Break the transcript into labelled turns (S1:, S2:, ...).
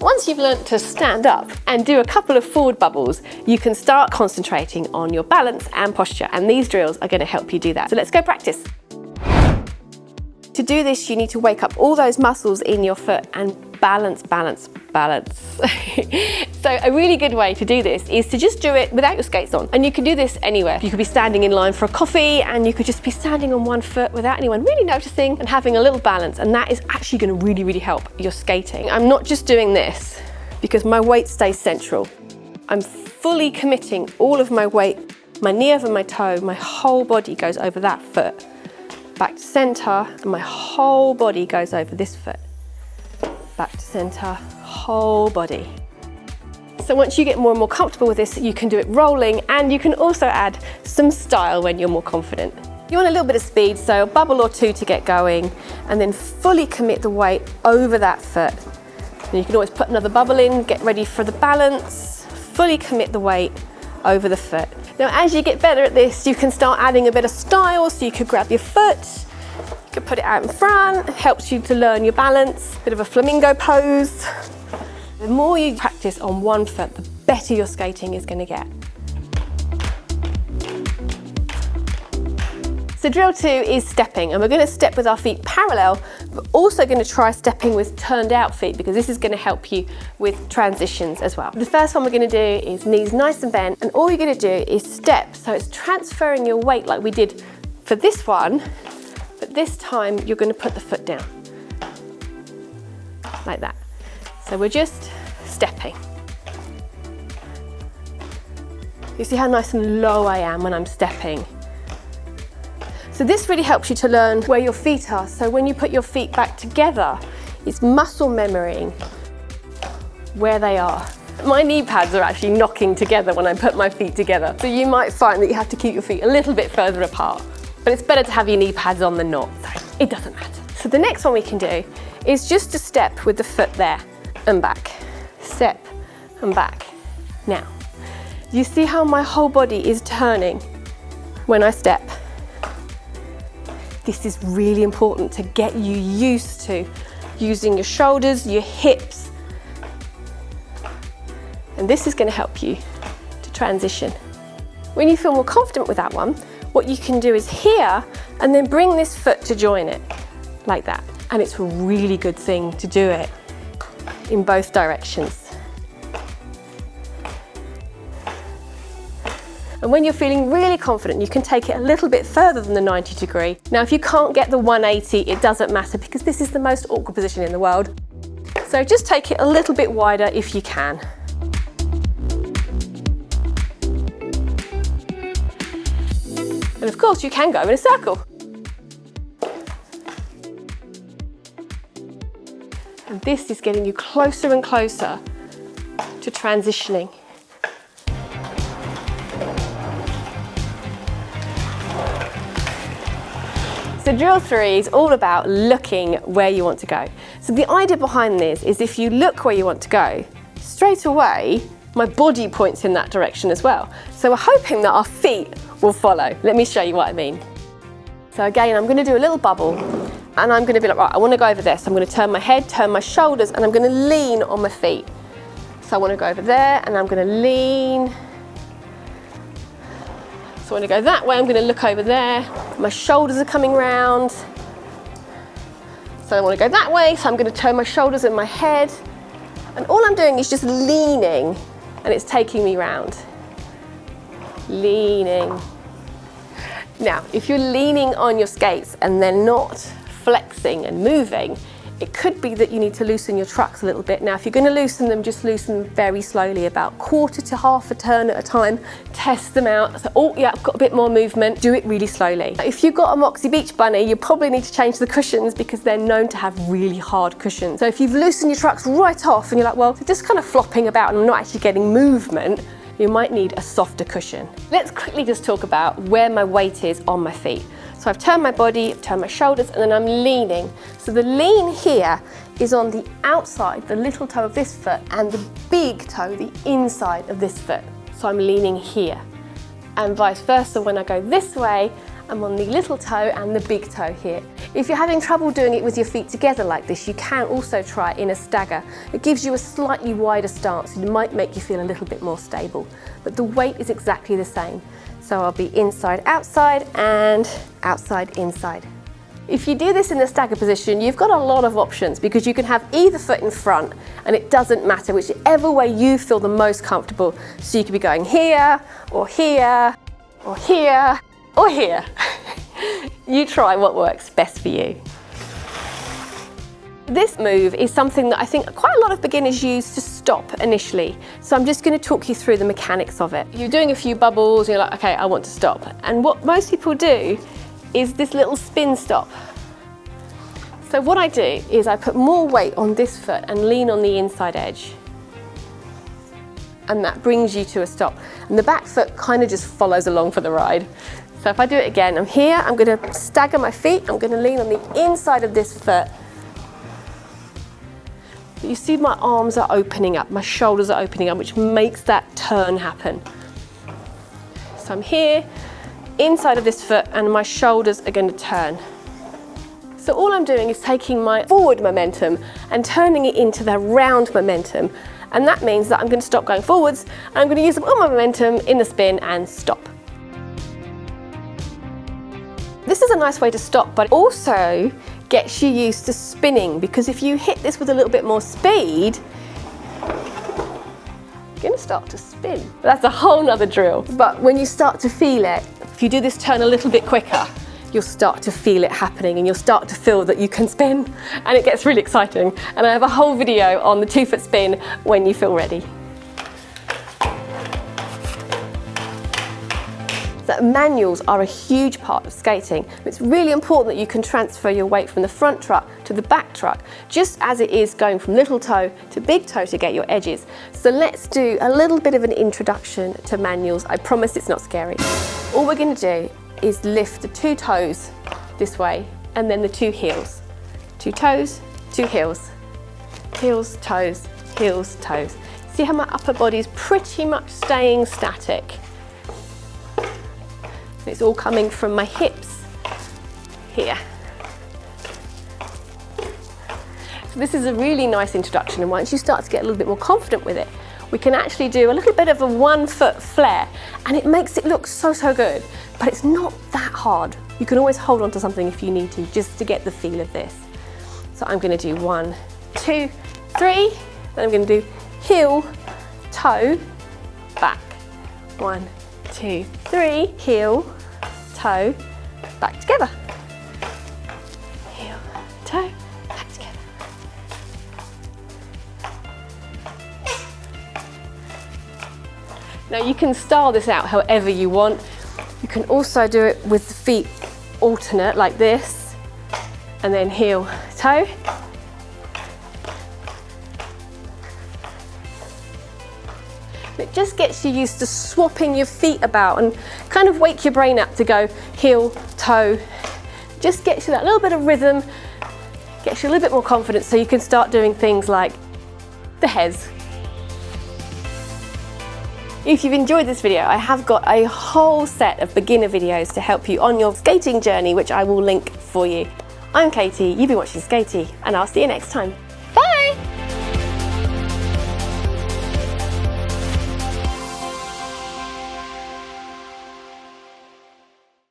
S1: Once you've learnt to stand up and do a couple of forward bubbles, you can start concentrating on your balance and posture, and these drills are going to help you do that. So let's go practice. To do this, you need to wake up all those muscles in your foot and balance, balance, balance. So a really good way to do this is to just do it without your skates on. And you can do this anywhere. You could be standing in line for a coffee and you could just be standing on one foot without anyone really noticing and having a little balance. And that is actually going to really, really help your skating. I'm not just doing this because my weight stays central. I'm fully committing all of my weight, my knee over my toe, my whole body goes over that foot. Back to centre, and my whole body goes over this foot. Back to centre, whole body. So once you get more and more comfortable with this, you can do it rolling, and you can also add some style when you're more confident. You want a little bit of speed, so a bubble or two to get going, and then fully commit the weight over that foot. And you can always put another bubble in, get ready for the balance, fully commit the weight over the foot. Now, as you get better at this, you can start adding a bit of style, so you could grab your foot, you could put it out in front, it helps you to learn your balance, bit of a flamingo pose. The more you practice on one foot, the better your skating is going to get. So drill 2 is stepping, and we're going to step with our feet parallel, but also going to try stepping with turned out feet because this is going to help you with transitions as well. The first one we're going to do is knees nice and bent, and all you're going to do is step. So it's transferring your weight like we did for this one, but this time you're going to put the foot down, like that. So we're just stepping. You see how nice and low I am when I'm stepping. So this really helps you to learn where your feet are. So when you put your feet back together, it's muscle memorying where they are. My knee pads are actually knocking together when I put my feet together. So you might find that you have to keep your feet a little bit further apart. But it's better to have your knee pads on than not, so it doesn't matter. So the next one we can do is just to step with the foot there and back. Step and back. Now, you see how my whole body is turning when I step? This is really important to get you used to using your shoulders, your hips. And this is going to help you to transition. When you feel more confident with that one, what you can do is here and then bring this foot to join it, like that. And it's a really good thing to do it in both directions. And when you're feeling really confident, you can take it a little bit further than the 90 degree. Now, if you can't get the 180, it doesn't matter because this is the most awkward position in the world. So just take it a little bit wider if you can. And of course, you can go in a circle. And this is getting you closer and closer to transitioning. So drill 3 is all about looking where you want to go. So the idea behind this is if you look where you want to go, straight away, my body points in that direction as well. So we're hoping that our feet will follow. Let me show you what I mean. So again, I'm going to do a little bubble and I'm going to be like, right, I want to go over there. So I'm going to turn my head, turn my shoulders, and I'm going to lean on my feet. So I want to go over there and I'm going to lean. So I want to go that way, I'm going to look over there. My shoulders are coming round. So I want to go that way, so I'm going to turn my shoulders and my head. And all I'm doing is just leaning, and it's taking me round. Leaning. Now, if you're leaning on your skates and they're not flexing and moving, it could be that you need to loosen your trucks a little bit. Now, if you're going to loosen them, just loosen them very slowly, about quarter to half a turn at a time. Test them out. So, oh yeah, I've got a bit more movement. Do it really slowly. If you've got a Moxie Beach Bunny, you probably need to change the cushions because they're known to have really hard cushions. So if you've loosened your trucks right off and you're like, well, they're just kind of flopping about and I'm not actually getting movement, you might need a softer cushion. Let's quickly just talk about where my weight is on my feet. So I've turned my body, I've turned my shoulders, and then I'm leaning. So the lean here is on the outside, the little toe of this foot, and the big toe, the inside of this foot. So I'm leaning here. And vice versa, when I go this way, I'm on the little toe and the big toe here. If you're having trouble doing it with your feet together like this, you can also try it in a stagger. It gives you a slightly wider stance and it might make you feel a little bit more stable, but the weight is exactly the same. So I'll be inside, outside, and outside, inside. If you do this in the stagger position, you've got a lot of options because you can have either foot in front and it doesn't matter whichever way you feel the most comfortable. So you could be going here, or here, or here, or here. You try what works best for you. This move is something that I think quite a lot of beginners use to stop initially. So I'm just going to talk you through the mechanics of it. You're doing a few bubbles, you're like, okay, I want to stop. And what most people do is this little spin stop. So what I do is I put more weight on this foot and lean on the inside edge. And that brings you to a stop. And the back foot kind of just follows along for the ride. So if I do it again, I'm here, I'm going to stagger my feet, I'm going to lean on the inside of this foot. You see my arms are opening up, my shoulders are opening up, which makes that turn happen. So I'm here, inside of this foot, and my shoulders are going to turn. So all I'm doing is taking my forward momentum and turning it into the round momentum. And that means that I'm going to stop going forwards, and I'm going to use all my momentum in the spin and stop. This is a nice way to stop, but also gets you used to spinning, because if you hit this with a little bit more speed, you're going to start to spin. That's a whole nother drill. But when you start to feel it, if you do this turn a little bit quicker, you'll start to feel it happening and you'll start to feel that you can spin, and it gets really exciting. And I have a whole video on the 2-foot spin when you feel ready. So manuals are a huge part of skating. It's really important that you can transfer your weight from the front truck to the back truck, just as it is going from little toe to big toe to get your edges. So let's do a little bit of an introduction to manuals. I promise it's not scary. All we're going to do is lift the 2 toes this way and then the 2 heels. 2 toes, 2 heels. Heels, toes, heels, toes. See how my upper body's pretty much staying static? It's all coming from my hips here. So this is a really nice introduction, and once you start to get a little bit more confident with it, we can actually do a little bit of a 1-foot flare, and it makes it look so good, but it's not that hard. You can always hold on to something if you need to, just to get the feel of this. So I'm going to do 1, 2, 3, then I'm going to do heel, toe, back. 1, 2, 3, heel, toe, back together. Heel, toe, back together. Now you can style this out however you want. You can also do it with the feet alternate like this, and then heel, toe. It just gets you used to swapping your feet about and kind of wake your brain up to go heel, toe. Just gets you that little bit of rhythm, gets you a little bit more confidence so you can start doing things like the hez. If you've enjoyed this video, I have got a whole set of beginner videos to help you on your skating journey, which I will link for you. I'm Katie, you've been watching Skatie, and I'll see you next time.